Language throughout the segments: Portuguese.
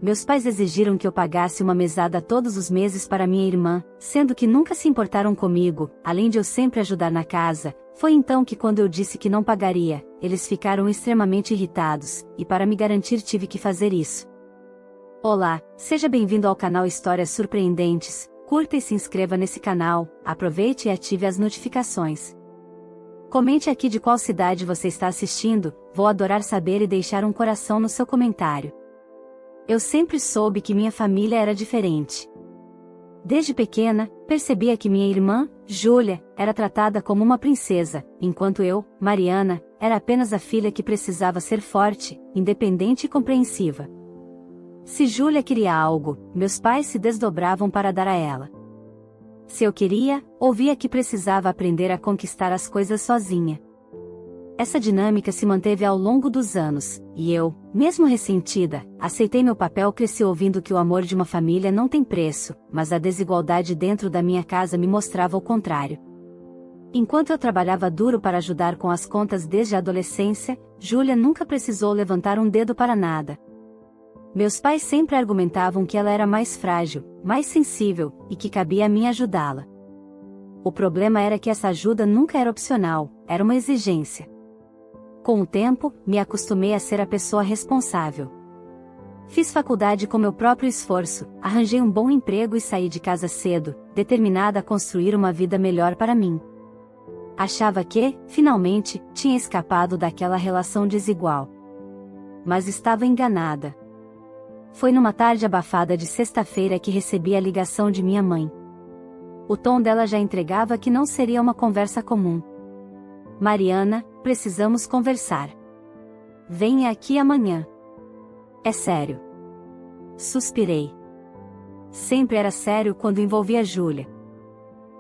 Meus pais exigiram que eu pagasse uma mesada todos os meses para minha irmã, sendo que nunca se importaram comigo, além de eu sempre ajudar na casa. Foi então que, quando eu disse que não pagaria, eles ficaram extremamente irritados, e para me garantir tive que fazer isso. Olá, seja bem-vindo ao canal Histórias Surpreendentes. Curta e se inscreva nesse canal, aproveite e ative as notificações. Comente aqui de qual cidade você está assistindo, vou adorar saber e deixar um coração no seu comentário. Eu sempre soube que minha família era diferente. Desde pequena, percebia que minha irmã, Júlia, era tratada como uma princesa, enquanto eu, Mariana, era apenas a filha que precisava ser forte, independente e compreensiva. Se Júlia queria algo, meus pais se desdobravam para dar a ela. Se eu queria, ouvia que precisava aprender a conquistar as coisas sozinha. Essa dinâmica se manteve ao longo dos anos, e eu, mesmo ressentida, aceitei meu papel. Cresci ouvindo que o amor de uma família não tem preço, mas a desigualdade dentro da minha casa me mostrava o contrário. Enquanto eu trabalhava duro para ajudar com as contas desde a adolescência, Júlia nunca precisou levantar um dedo para nada. Meus pais sempre argumentavam que ela era mais frágil, mais sensível, e que cabia a mim ajudá-la. O problema era que essa ajuda nunca era opcional, era uma exigência. Com o tempo, me acostumei a ser a pessoa responsável. Fiz faculdade com meu próprio esforço, arranjei um bom emprego e saí de casa cedo, determinada a construir uma vida melhor para mim. Achava que, finalmente, tinha escapado daquela relação desigual. Mas estava enganada. Foi numa tarde abafada de sexta-feira que recebi a ligação de minha mãe. O tom dela já entregava que não seria uma conversa comum. Mariana, precisamos conversar. Venha aqui amanhã. É sério. Suspirei. Sempre era sério quando envolvia Júlia.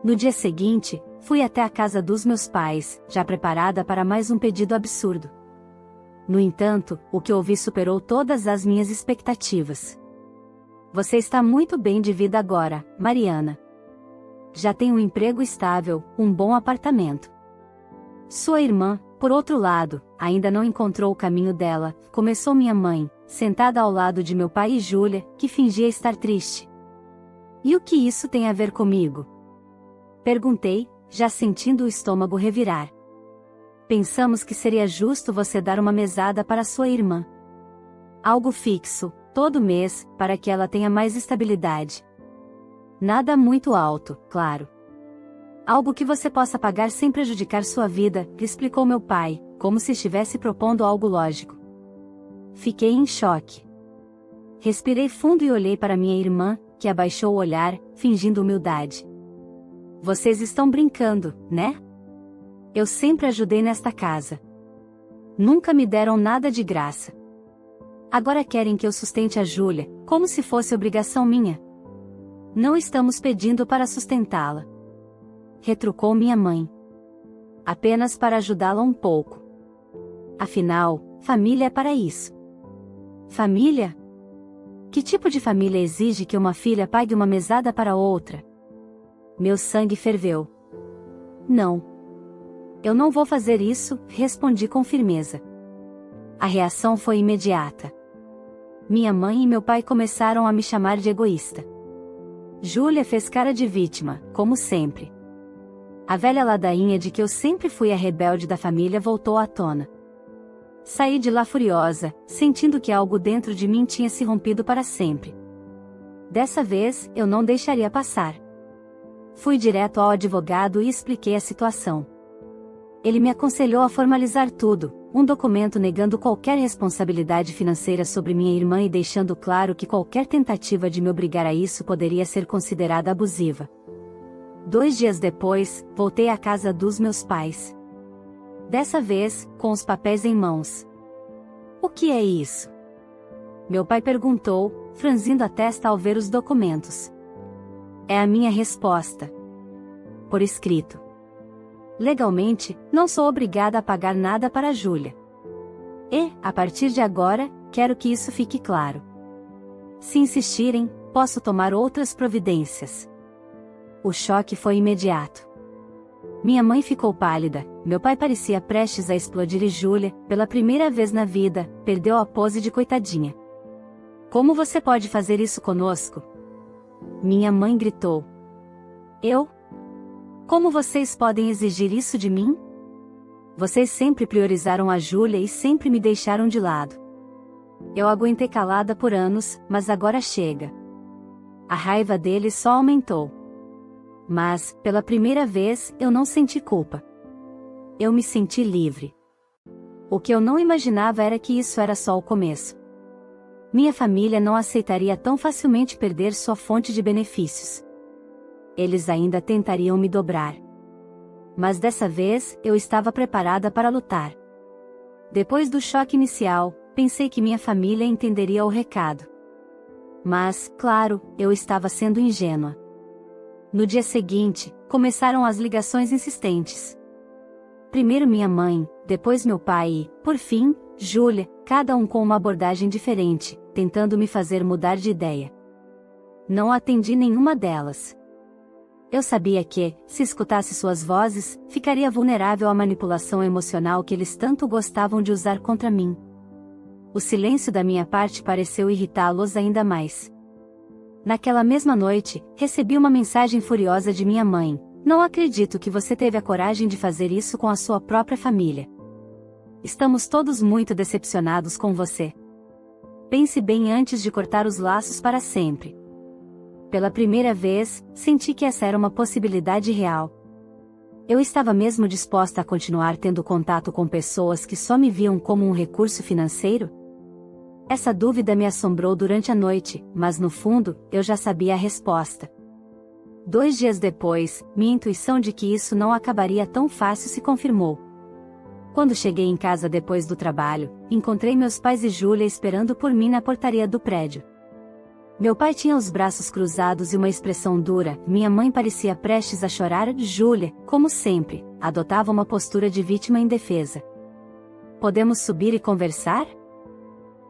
No dia seguinte, fui até a casa dos meus pais, já preparada para mais um pedido absurdo. No entanto, o que ouvi superou todas as minhas expectativas. Você está muito bem de vida agora, Mariana. Já tem um emprego estável, um bom apartamento. Sua irmã, por outro lado, ainda não encontrou o caminho dela, começou minha mãe, sentada ao lado de meu pai e Júlia, que fingia estar triste. E o que isso tem a ver comigo? Perguntei, já sentindo o estômago revirar. Pensamos que seria justo você dar uma mesada para sua irmã. Algo fixo, todo mês, para que ela tenha mais estabilidade. Nada muito alto, claro. Algo que você possa pagar sem prejudicar sua vida, explicou meu pai, como se estivesse propondo algo lógico. Fiquei em choque. Respirei fundo e olhei para minha irmã, que abaixou o olhar, fingindo humildade. Vocês estão brincando, né? Eu sempre ajudei nesta casa. Nunca me deram nada de graça. Agora querem que eu sustente a Júlia, como se fosse obrigação minha. Não estamos pedindo para sustentá-la. Retrucou minha mãe. Apenas para ajudá-la um pouco. Afinal, família é para isso. Família? Que tipo de família exige que uma filha pague uma mesada para outra? Meu sangue ferveu. Não. Eu não vou fazer isso, respondi com firmeza. A reação foi imediata. Minha mãe e meu pai começaram a me chamar de egoísta. Júlia fez cara de vítima, como sempre. A velha ladainha de que eu sempre fui a rebelde da família voltou à tona. Saí de lá furiosa, sentindo que algo dentro de mim tinha se rompido para sempre. Dessa vez, eu não deixaria passar. Fui direto ao advogado e expliquei a situação. Ele me aconselhou a formalizar tudo, um documento negando qualquer responsabilidade financeira sobre minha irmã e deixando claro que qualquer tentativa de me obrigar a isso poderia ser considerada abusiva. 2 dias depois, voltei à casa dos meus pais. Dessa vez, com os papéis em mãos. O que é isso? Meu pai perguntou, franzindo a testa ao ver os documentos. É a minha resposta. Por escrito. Legalmente, não sou obrigada a pagar nada para Júlia. E, a partir de agora, quero que isso fique claro. Se insistirem, posso tomar outras providências. O choque foi imediato. Minha mãe ficou pálida, meu pai parecia prestes a explodir e Júlia, pela primeira vez na vida, perdeu a pose de coitadinha. Como você pode fazer isso conosco? Minha mãe gritou. Eu? Como vocês podem exigir isso de mim? Vocês sempre priorizaram a Júlia e sempre me deixaram de lado. Eu aguentei calada por anos, mas agora chega. A raiva dele só aumentou. Mas, pela primeira vez, eu não senti culpa. Eu me senti livre. O que eu não imaginava era que isso era só o começo. Minha família não aceitaria tão facilmente perder sua fonte de benefícios. Eles ainda tentariam me dobrar. Mas dessa vez, eu estava preparada para lutar. Depois do choque inicial, pensei que minha família entenderia o recado. Mas, claro, eu estava sendo ingênua. No dia seguinte, começaram as ligações insistentes. Primeiro minha mãe, depois meu pai e, por fim, Júlia, cada um com uma abordagem diferente, tentando me fazer mudar de ideia. Não atendi nenhuma delas. Eu sabia que, se escutasse suas vozes, ficaria vulnerável à manipulação emocional que eles tanto gostavam de usar contra mim. O silêncio da minha parte pareceu irritá-los ainda mais. Naquela mesma noite, recebi uma mensagem furiosa de minha mãe: "Não acredito que você teve a coragem de fazer isso com a sua própria família. Estamos todos muito decepcionados com você. Pense bem antes de cortar os laços para sempre." Pela primeira vez, senti que essa era uma possibilidade real. Eu estava mesmo disposta a continuar tendo contato com pessoas que só me viam como um recurso financeiro? Essa dúvida me assombrou durante a noite, mas no fundo, eu já sabia a resposta. 2 dias depois, minha intuição de que isso não acabaria tão fácil se confirmou. Quando cheguei em casa depois do trabalho, encontrei meus pais e Júlia esperando por mim na portaria do prédio. Meu pai tinha os braços cruzados e uma expressão dura, minha mãe parecia prestes a chorar. Júlia, como sempre, adotava uma postura de vítima indefesa. "Podemos subir e conversar?"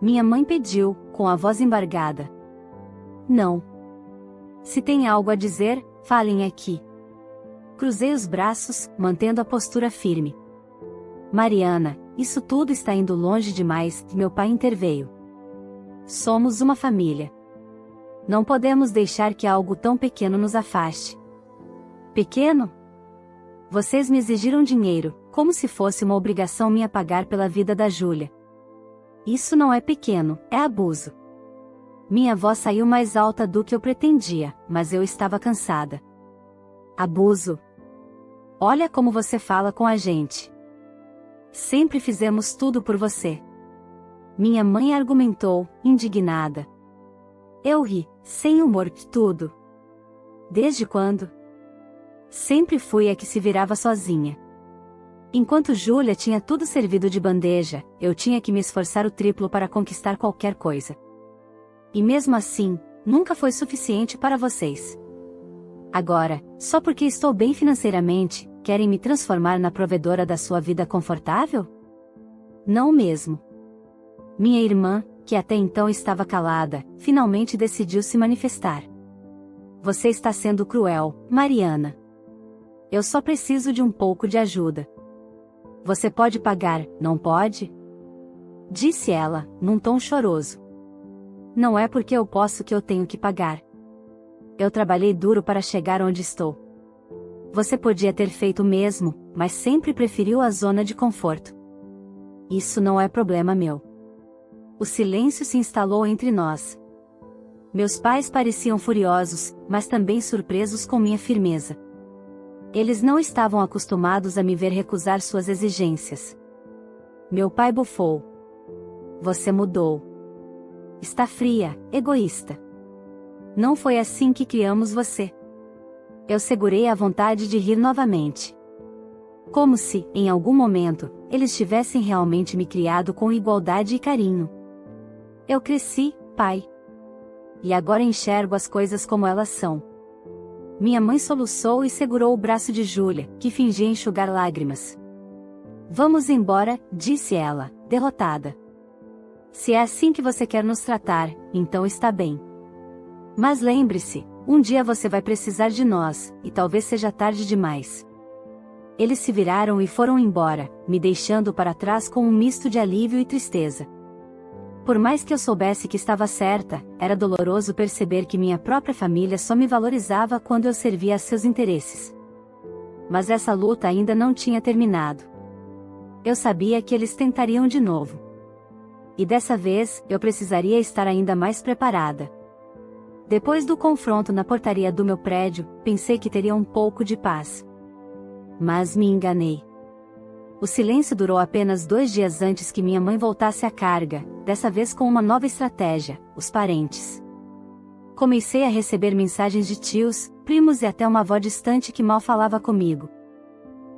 Minha mãe pediu, com a voz embargada. "Não. Se tem algo a dizer, falem aqui." Cruzei os braços, mantendo a postura firme. "Mariana, isso tudo está indo longe demais", meu pai interveio. "Somos uma família. Não podemos deixar que algo tão pequeno nos afaste." "Pequeno? Vocês me exigiram dinheiro, como se fosse uma obrigação minha pagar pela vida da Júlia. Isso não é pequeno, é abuso." Minha voz saiu mais alta do que eu pretendia, mas eu estava cansada. "Abuso? Olha como você fala com a gente. Sempre fizemos tudo por você." Minha mãe argumentou, indignada. Eu ri, sem humor. "Tudo? Desde quando?" "Sempre fui a que se virava sozinha. Enquanto Júlia tinha tudo servido de bandeja, eu tinha que me esforçar o triplo para conquistar qualquer coisa. E mesmo assim, nunca foi suficiente para vocês. Agora, só porque estou bem financeiramente, querem me transformar na provedora da sua vida confortável? Não mesmo." Minha irmã, que até então estava calada, finalmente decidiu se manifestar. "Você está sendo cruel, Mariana. Eu só preciso de um pouco de ajuda. Você pode pagar, não pode?" Disse ela, num tom choroso. "Não é porque eu posso que eu tenho que pagar. Eu trabalhei duro para chegar onde estou. Você podia ter feito o mesmo, mas sempre preferiu a zona de conforto. Isso não é problema meu." O silêncio se instalou entre nós. Meus pais pareciam furiosos, mas também surpresos com minha firmeza. Eles não estavam acostumados a me ver recusar suas exigências. Meu pai bufou. "Você mudou. Está fria, egoísta. Não foi assim que criamos você." Eu segurei a vontade de rir novamente. Como se, em algum momento, eles tivessem realmente me criado com igualdade e carinho. "Eu cresci, pai. E agora enxergo as coisas como elas são." Minha mãe soluçou e segurou o braço de Júlia, que fingia enxugar lágrimas. "Vamos embora", disse ela, derrotada. "Se é assim que você quer nos tratar, então está bem. Mas lembre-se, um dia você vai precisar de nós, e talvez seja tarde demais." Eles se viraram e foram embora, me deixando para trás com um misto de alívio e tristeza. Por mais que eu soubesse que estava certa, era doloroso perceber que minha própria família só me valorizava quando eu servia a seus interesses. Mas essa luta ainda não tinha terminado. Eu sabia que eles tentariam de novo. E dessa vez, eu precisaria estar ainda mais preparada. Depois do confronto na portaria do meu prédio, pensei que teria um pouco de paz. Mas me enganei. O silêncio durou apenas 2 dias antes que minha mãe voltasse à carga, dessa vez com uma nova estratégia: os parentes. Comecei a receber mensagens de tios, primos e até uma avó distante que mal falava comigo.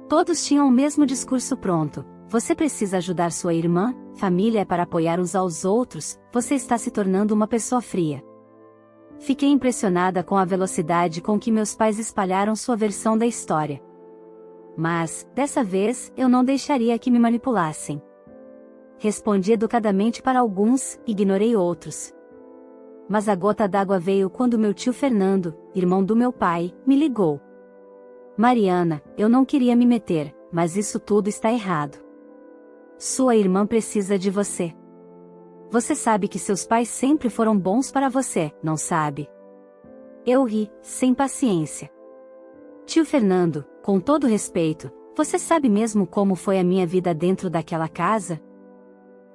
Todos tinham o mesmo discurso pronto: você precisa ajudar sua irmã, família é para apoiar uns aos outros, você está se tornando uma pessoa fria. Fiquei impressionada com a velocidade com que meus pais espalharam sua versão da história. Mas, dessa vez, eu não deixaria que me manipulassem. Respondi educadamente para alguns, ignorei outros. Mas a gota d'água veio quando meu tio Fernando, irmão do meu pai, me ligou. Mariana, eu não queria me meter, mas isso tudo está errado. Sua irmã precisa de você. Você sabe que seus pais sempre foram bons para você, não sabe? Eu ri, sem paciência. Tio Fernando, com todo respeito, você sabe mesmo como foi a minha vida dentro daquela casa?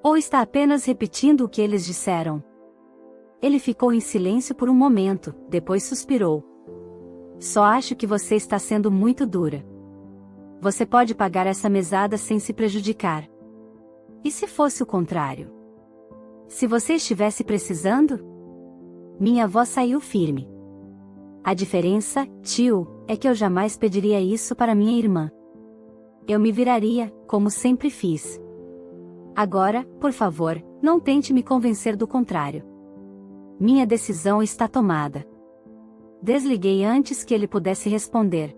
Ou está apenas repetindo o que eles disseram? Ele ficou em silêncio por um momento, depois suspirou. Só acho que você está sendo muito dura. Você pode pagar essa mesada sem se prejudicar. E se fosse o contrário? Se você estivesse precisando? Minha avó saiu firme. A diferença, tio, é que eu jamais pediria isso para minha irmã. Eu me viraria, como sempre fiz. Agora, por favor, não tente me convencer do contrário. Minha decisão está tomada. Desliguei antes que ele pudesse responder.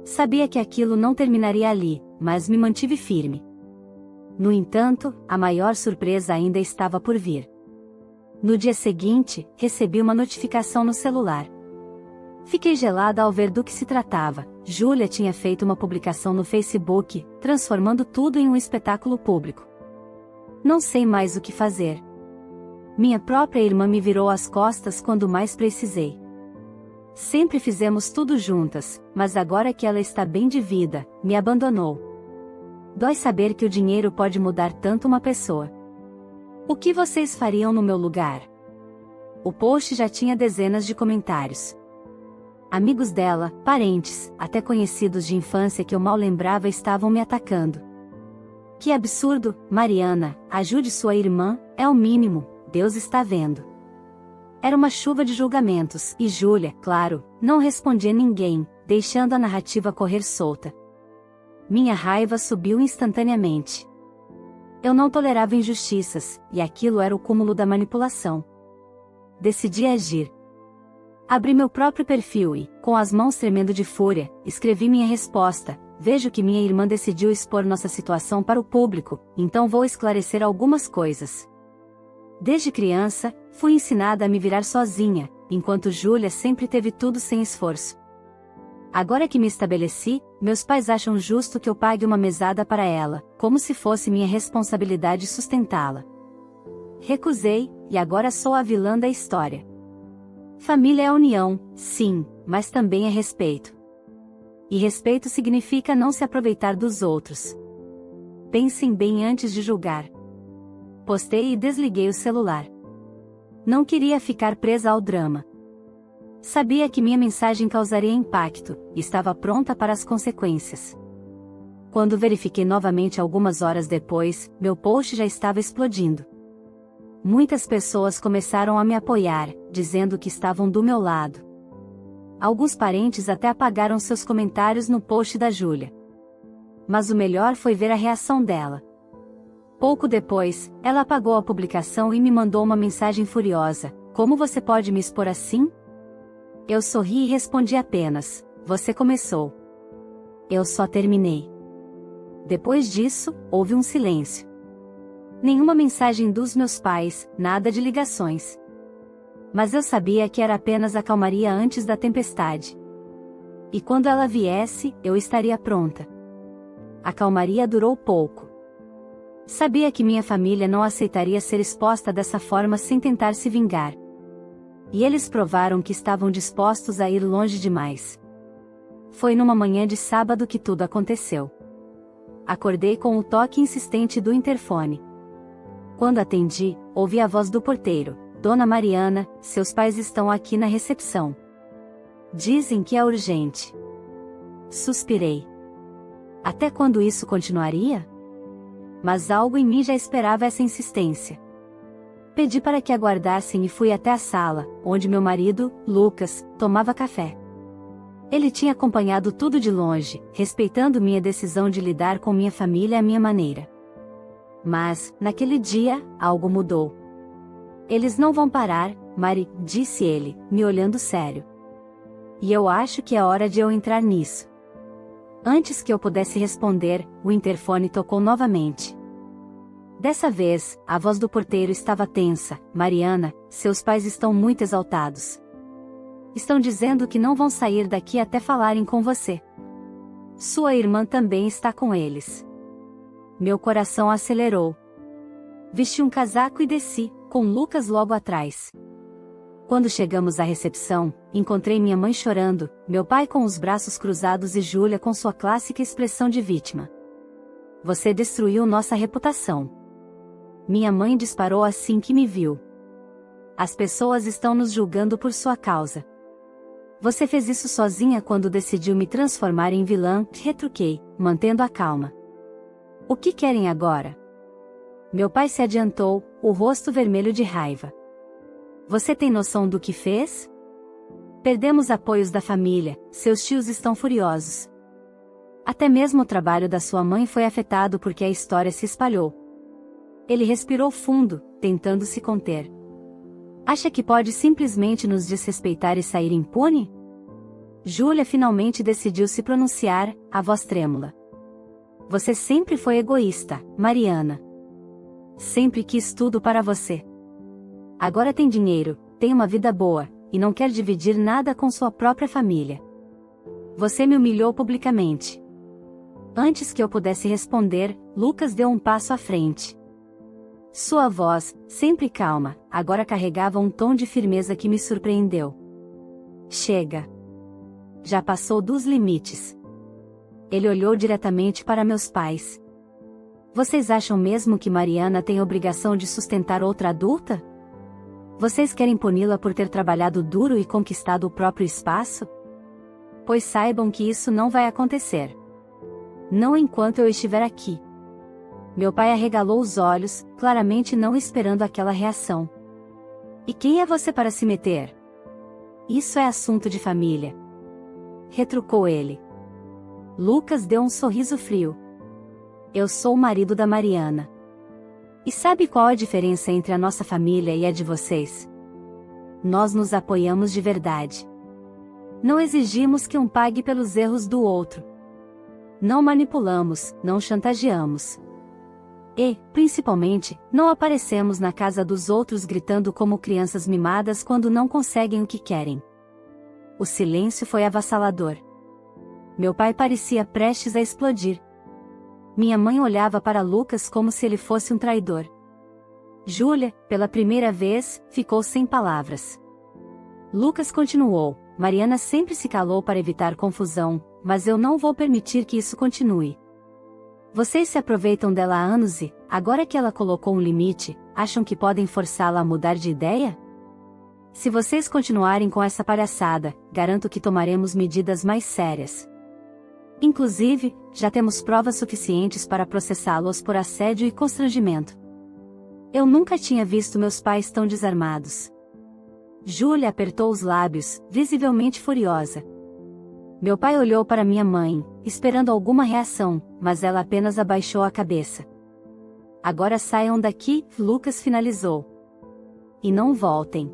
Sabia que aquilo não terminaria ali, mas me mantive firme. No entanto, a maior surpresa ainda estava por vir. No dia seguinte, recebi uma notificação no celular. Fiquei gelada ao ver do que se tratava. Júlia tinha feito uma publicação no Facebook, transformando tudo em um espetáculo público. Não sei mais o que fazer. Minha própria irmã me virou as costas quando mais precisei. Sempre fizemos tudo juntas, mas agora que ela está bem de vida, me abandonou. Dói saber que o dinheiro pode mudar tanto uma pessoa. O que vocês fariam no meu lugar? O post já tinha dezenas de comentários. Amigos dela, parentes, até conhecidos de infância que eu mal lembrava estavam me atacando. Que absurdo, Mariana, ajude sua irmã, é o mínimo, Deus está vendo. Era uma chuva de julgamentos, e Júlia, claro, não respondia a ninguém, deixando a narrativa correr solta. Minha raiva subiu instantaneamente. Eu não tolerava injustiças, e aquilo era o cúmulo da manipulação. Decidi agir. Abri meu próprio perfil e, com as mãos tremendo de fúria, escrevi minha resposta: vejo que minha irmã decidiu expor nossa situação para o público, então vou esclarecer algumas coisas. Desde criança, fui ensinada a me virar sozinha, enquanto Júlia sempre teve tudo sem esforço. Agora que me estabeleci, meus pais acham justo que eu pague uma mesada para ela, como se fosse minha responsabilidade sustentá-la. Recusei, e agora sou a vilã da história. Família é união, sim, mas também é respeito. E respeito significa não se aproveitar dos outros. Pensem bem antes de julgar. Postei e desliguei o celular. Não queria ficar presa ao drama. Sabia que minha mensagem causaria impacto, e estava pronta para as consequências. Quando verifiquei novamente algumas horas depois, meu post já estava explodindo. Muitas pessoas começaram a me apoiar, dizendo que estavam do meu lado. Alguns parentes até apagaram seus comentários no post da Júlia. Mas o melhor foi ver a reação dela. Pouco depois, ela apagou a publicação e me mandou uma mensagem furiosa: como você pode me expor assim? Eu sorri e respondi apenas: você começou. Eu só terminei. Depois disso, houve um silêncio. Nenhuma mensagem dos meus pais, nada de ligações. Mas eu sabia que era apenas a calmaria antes da tempestade. E quando ela viesse, eu estaria pronta. A calmaria durou pouco. Sabia que minha família não aceitaria ser exposta dessa forma sem tentar se vingar. E eles provaram que estavam dispostos a ir longe demais. Foi numa manhã de sábado que tudo aconteceu. Acordei com o toque insistente do interfone. Quando atendi, ouvi a voz do porteiro. Dona Mariana, seus pais estão aqui na recepção. Dizem que é urgente. Suspirei. Até quando isso continuaria? Mas algo em mim já esperava essa insistência. Pedi para que aguardassem e fui até a sala, onde meu marido, Lucas, tomava café. Ele tinha acompanhado tudo de longe, respeitando minha decisão de lidar com minha família à minha maneira. Mas, naquele dia, algo mudou. Eles não vão parar, Mari, disse ele, me olhando sério. E eu acho que é hora de eu entrar nisso. Antes que eu pudesse responder, o interfone tocou novamente. Dessa vez, a voz do porteiro estava tensa. Mariana, seus pais estão muito exaltados. Estão dizendo que não vão sair daqui até falarem com você. Sua irmã também está com eles. Meu coração acelerou. Vesti um casaco e desci, com Lucas logo atrás. Quando chegamos à recepção, encontrei minha mãe chorando, meu pai com os braços cruzados e Júlia com sua clássica expressão de vítima. Você destruiu nossa reputação. Minha mãe disparou assim que me viu. As pessoas estão nos julgando por sua causa. Você fez isso sozinha quando decidiu me transformar em vilã, retruquei, mantendo a calma. O que querem agora? Meu pai se adiantou, o rosto vermelho de raiva. Você tem noção do que fez? Perdemos apoios da família, seus tios estão furiosos. Até mesmo o trabalho da sua mãe foi afetado porque a história se espalhou. Ele respirou fundo, tentando se conter. Acha que pode simplesmente nos desrespeitar e sair impune? Júlia finalmente decidiu se pronunciar, a voz trêmula. Você sempre foi egoísta, Mariana. Sempre quis tudo para você. Agora tem dinheiro, tem uma vida boa, e não quer dividir nada com sua própria família. Você me humilhou publicamente. Antes que eu pudesse responder, Lucas deu um passo à frente. Sua voz, sempre calma, agora carregava um tom de firmeza que me surpreendeu. Chega. Já passou dos limites. Ele olhou diretamente para meus pais. Vocês acham mesmo que Mariana tem obrigação de sustentar outra adulta? Vocês querem puni-la por ter trabalhado duro e conquistado o próprio espaço? Pois saibam que isso não vai acontecer. Não enquanto eu estiver aqui. Meu pai arregalou os olhos, claramente não esperando aquela reação. E quem é você para se meter? Isso é assunto de família. Retrucou ele. Lucas deu um sorriso frio. Eu sou o marido da Mariana. E sabe qual a diferença entre a nossa família e a de vocês? Nós nos apoiamos de verdade. Não exigimos que um pague pelos erros do outro. Não manipulamos, não chantageamos. E, principalmente, não aparecemos na casa dos outros gritando como crianças mimadas quando não conseguem o que querem. O silêncio foi avassalador. Meu pai parecia prestes a explodir. Minha mãe olhava para Lucas como se ele fosse um traidor. Júlia, pela primeira vez, ficou sem palavras. Lucas continuou. Mariana sempre se calou para evitar confusão, mas eu não vou permitir que isso continue. Vocês se aproveitam dela há anos e, agora que ela colocou um limite, acham que podem forçá-la a mudar de ideia? Se vocês continuarem com essa palhaçada, garanto que tomaremos medidas mais sérias. Inclusive, já temos provas suficientes para processá-los por assédio e constrangimento. Eu nunca tinha visto meus pais tão desarmados. Júlia apertou os lábios, visivelmente furiosa. Meu pai olhou para minha mãe, esperando alguma reação, mas ela apenas abaixou a cabeça. Agora saiam daqui, Lucas finalizou. E não voltem.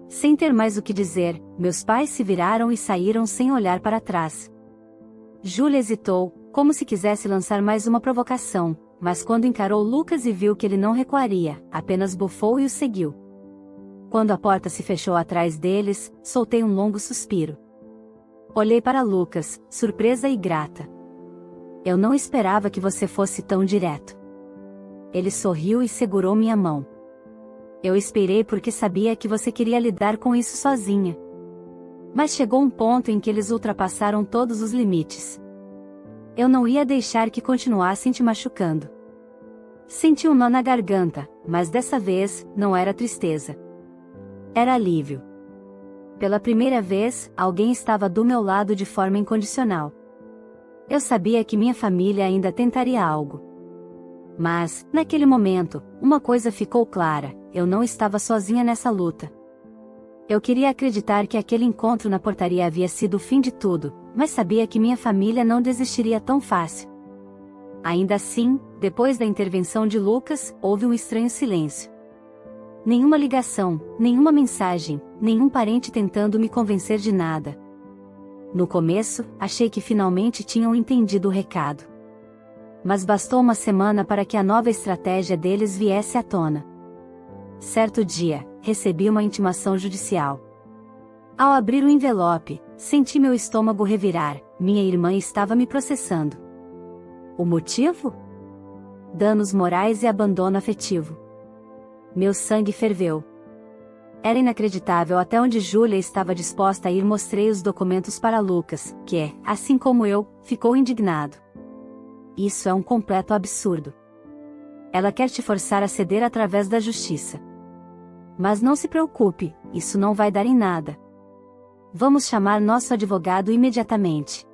Sem ter mais o que dizer, meus pais se viraram e saíram sem olhar para trás. Júlia hesitou, como se quisesse lançar mais uma provocação, mas quando encarou Lucas e viu que ele não recuaria, apenas bufou e o seguiu. Quando a porta se fechou atrás deles, soltei um longo suspiro. Olhei para Lucas, surpresa e grata. Eu não esperava que você fosse tão direto. Ele sorriu e segurou minha mão. Eu esperei porque sabia que você queria lidar com isso sozinha. Mas chegou um ponto em que eles ultrapassaram todos os limites. Eu não ia deixar que continuassem te machucando. Senti um nó na garganta, mas dessa vez, não era tristeza. Era alívio. Pela primeira vez, alguém estava do meu lado de forma incondicional. Eu sabia que minha família ainda tentaria algo. Mas, naquele momento, uma coisa ficou clara: eu não estava sozinha nessa luta. Eu queria acreditar que aquele encontro na portaria havia sido o fim de tudo, mas sabia que minha família não desistiria tão fácil. Ainda assim, depois da intervenção de Lucas, houve um estranho silêncio. Nenhuma ligação, nenhuma mensagem, nenhum parente tentando me convencer de nada. No começo, achei que finalmente tinham entendido o recado. Mas bastou uma semana para que a nova estratégia deles viesse à tona. Certo dia, recebi uma intimação judicial. Ao abrir o envelope, senti meu estômago revirar. Minha irmã estava me processando. O motivo? Danos morais e abandono afetivo. Meu sangue ferveu. Era inacreditável até onde Júlia estava disposta a ir. Mostrei os documentos para Lucas, que, assim como eu, ficou indignado. Isso é um completo absurdo. Ela quer te forçar a ceder através da justiça. Mas não se preocupe, isso não vai dar em nada. Vamos chamar nosso advogado imediatamente.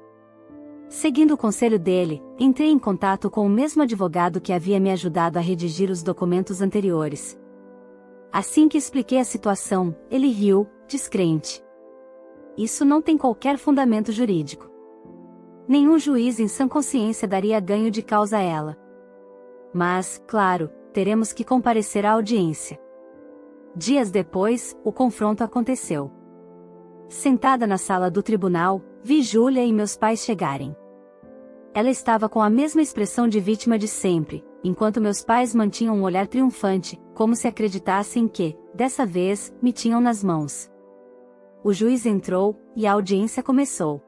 Seguindo o conselho dele, entrei em contato com o mesmo advogado que havia me ajudado a redigir os documentos anteriores. Assim que expliquei a situação, ele riu, descrente. Isso não tem qualquer fundamento jurídico. Nenhum juiz em sã consciência daria ganho de causa a ela. Mas, claro, teremos que comparecer à audiência. Dias depois, o confronto aconteceu. Sentada na sala do tribunal, vi Júlia e meus pais chegarem. Ela estava com a mesma expressão de vítima de sempre, enquanto meus pais mantinham um olhar triunfante, como se acreditassem que, dessa vez, me tinham nas mãos. O juiz entrou, e a audiência começou.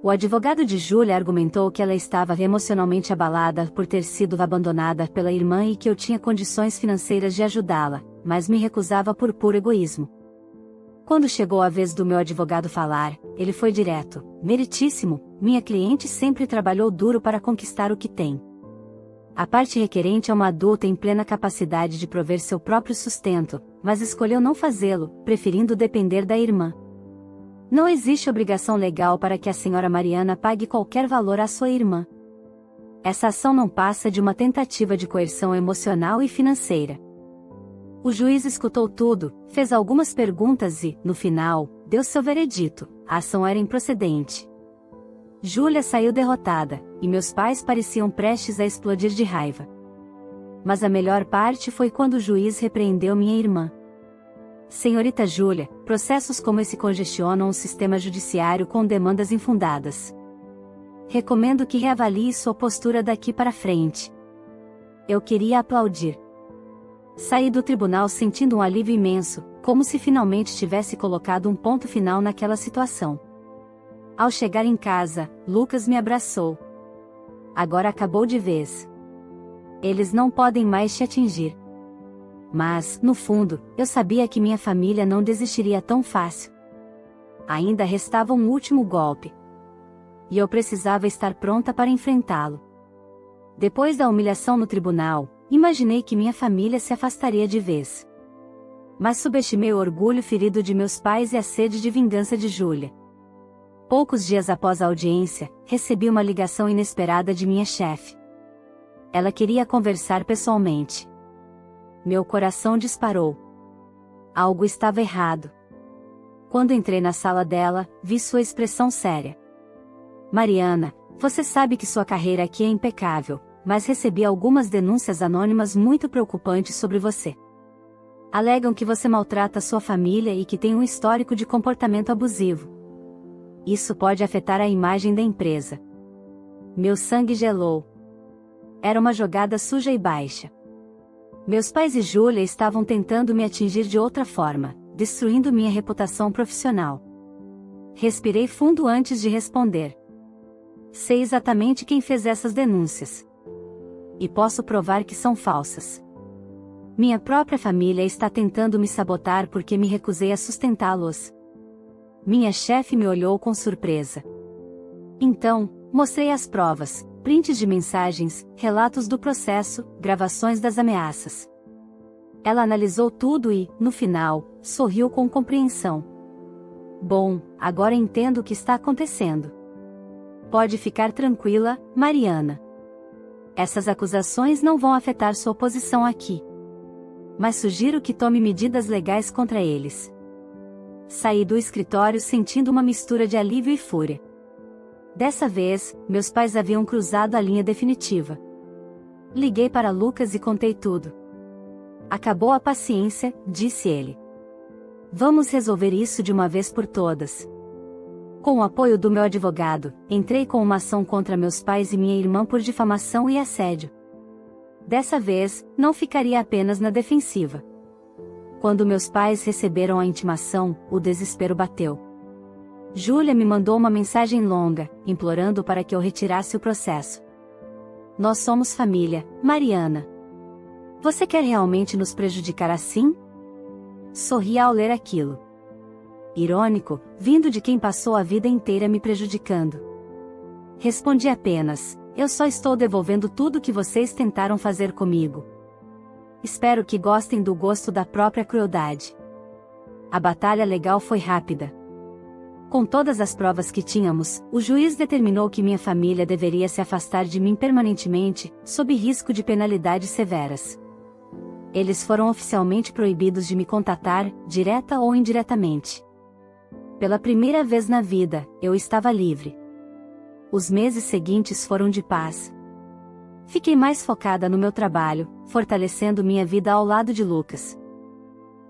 O advogado de Júlia argumentou que ela estava emocionalmente abalada por ter sido abandonada pela irmã e que eu tinha condições financeiras de ajudá-la, mas me recusava por puro egoísmo. Quando chegou a vez do meu advogado falar, ele foi direto: meritíssimo, minha cliente sempre trabalhou duro para conquistar o que tem. A parte requerente é uma adulta em plena capacidade de prover seu próprio sustento, mas escolheu não fazê-lo, preferindo depender da irmã. Não existe obrigação legal para que a senhora Mariana pague qualquer valor à sua irmã. Essa ação não passa de uma tentativa de coerção emocional e financeira. O juiz escutou tudo, fez algumas perguntas e, no final, deu seu veredito: a ação era improcedente. Júlia saiu derrotada, e meus pais pareciam prestes a explodir de raiva. Mas a melhor parte foi quando o juiz repreendeu minha irmã. Senhorita Júlia, processos como esse congestionam o sistema judiciário com demandas infundadas. Recomendo que reavalie sua postura daqui para frente. Eu queria aplaudir. Saí do tribunal sentindo um alívio imenso, como se finalmente tivesse colocado um ponto final naquela situação. Ao chegar em casa, Lucas me abraçou. Agora acabou de vez. Eles não podem mais te atingir. Mas, no fundo, eu sabia que minha família não desistiria tão fácil. Ainda restava um último golpe. E eu precisava estar pronta para enfrentá-lo. Depois da humilhação no tribunal, imaginei que minha família se afastaria de vez. Mas subestimei o orgulho ferido de meus pais e a sede de vingança de Júlia. Poucos dias após a audiência, recebi uma ligação inesperada de minha chefe. Ela queria conversar pessoalmente. Meu coração disparou. Algo estava errado. Quando entrei na sala dela, vi sua expressão séria. Mariana, você sabe que sua carreira aqui é impecável, mas recebi algumas denúncias anônimas muito preocupantes sobre você. Alegam que você maltrata sua família e que tem um histórico de comportamento abusivo. Isso pode afetar a imagem da empresa. Meu sangue gelou. Era uma jogada suja e baixa. Meus pais e Júlia estavam tentando me atingir de outra forma, destruindo minha reputação profissional. Respirei fundo antes de responder. Sei exatamente quem fez essas denúncias. e posso provar que são falsas. Minha própria família está tentando me sabotar porque me recusei a sustentá-los. Minha chefe me olhou com surpresa. Então, mostrei as provas, prints de mensagens, relatos do processo, gravações das ameaças. Ela analisou tudo e, no final, sorriu com compreensão. Bom, agora entendo o que está acontecendo. Pode ficar tranquila, Mariana. Essas acusações não vão afetar sua posição aqui. Mas sugiro que tome medidas legais contra eles. Saí do escritório sentindo uma mistura de alívio e fúria. Dessa vez, meus pais haviam cruzado a linha definitiva. Liguei para Lucas e contei tudo. Acabou a paciência, disse ele. Vamos resolver isso de uma vez por todas. Com o apoio do meu advogado, entrei com uma ação contra meus pais e minha irmã por difamação e assédio. Dessa vez, não ficaria apenas na defensiva. Quando meus pais receberam a intimação, o desespero bateu. Júlia me mandou uma mensagem longa, implorando para que eu retirasse o processo. Nós somos família, Mariana. Você quer realmente nos prejudicar assim? Sorri ao ler aquilo. Irônico, vindo de quem passou a vida inteira me prejudicando. Respondi apenas: eu só estou devolvendo tudo que vocês tentaram fazer comigo. Espero que gostem do gosto da própria crueldade. A batalha legal foi rápida. Com todas as provas que tínhamos, o juiz determinou que minha família deveria se afastar de mim permanentemente, sob risco de penalidades severas. Eles foram oficialmente proibidos de me contatar, direta ou indiretamente. Pela primeira vez na vida, eu estava livre. Os meses seguintes foram de paz. Fiquei mais focada no meu trabalho, fortalecendo minha vida ao lado de Lucas.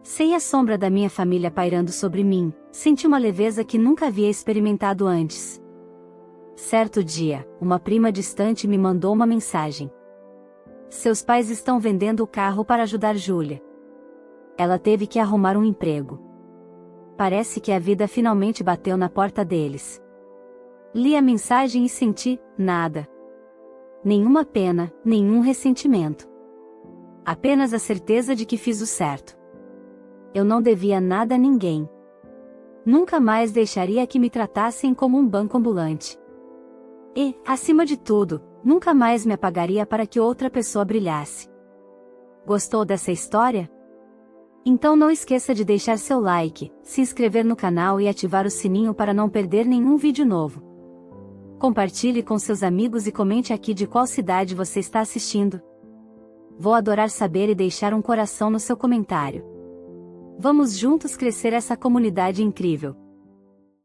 Sem a sombra da minha família pairando sobre mim, senti uma leveza que nunca havia experimentado antes. Certo dia, uma prima distante me mandou uma mensagem. Seus pais estão vendendo o carro para ajudar Júlia. Ela teve que arrumar um emprego. Parece que a vida finalmente bateu na porta deles. Li a mensagem e senti nada. Nenhuma pena, nenhum ressentimento. Apenas a certeza de que fiz o certo. Eu não devia nada a ninguém. Nunca mais deixaria que me tratassem como um banco ambulante. E, acima de tudo, nunca mais me apagaria para que outra pessoa brilhasse. Gostou dessa história? Então não esqueça de deixar seu like, se inscrever no canal e ativar o sininho para não perder nenhum vídeo novo. Compartilhe com seus amigos e comente aqui de qual cidade você está assistindo. Vou adorar saber e deixar um coração no seu comentário. Vamos juntos crescer essa comunidade incrível.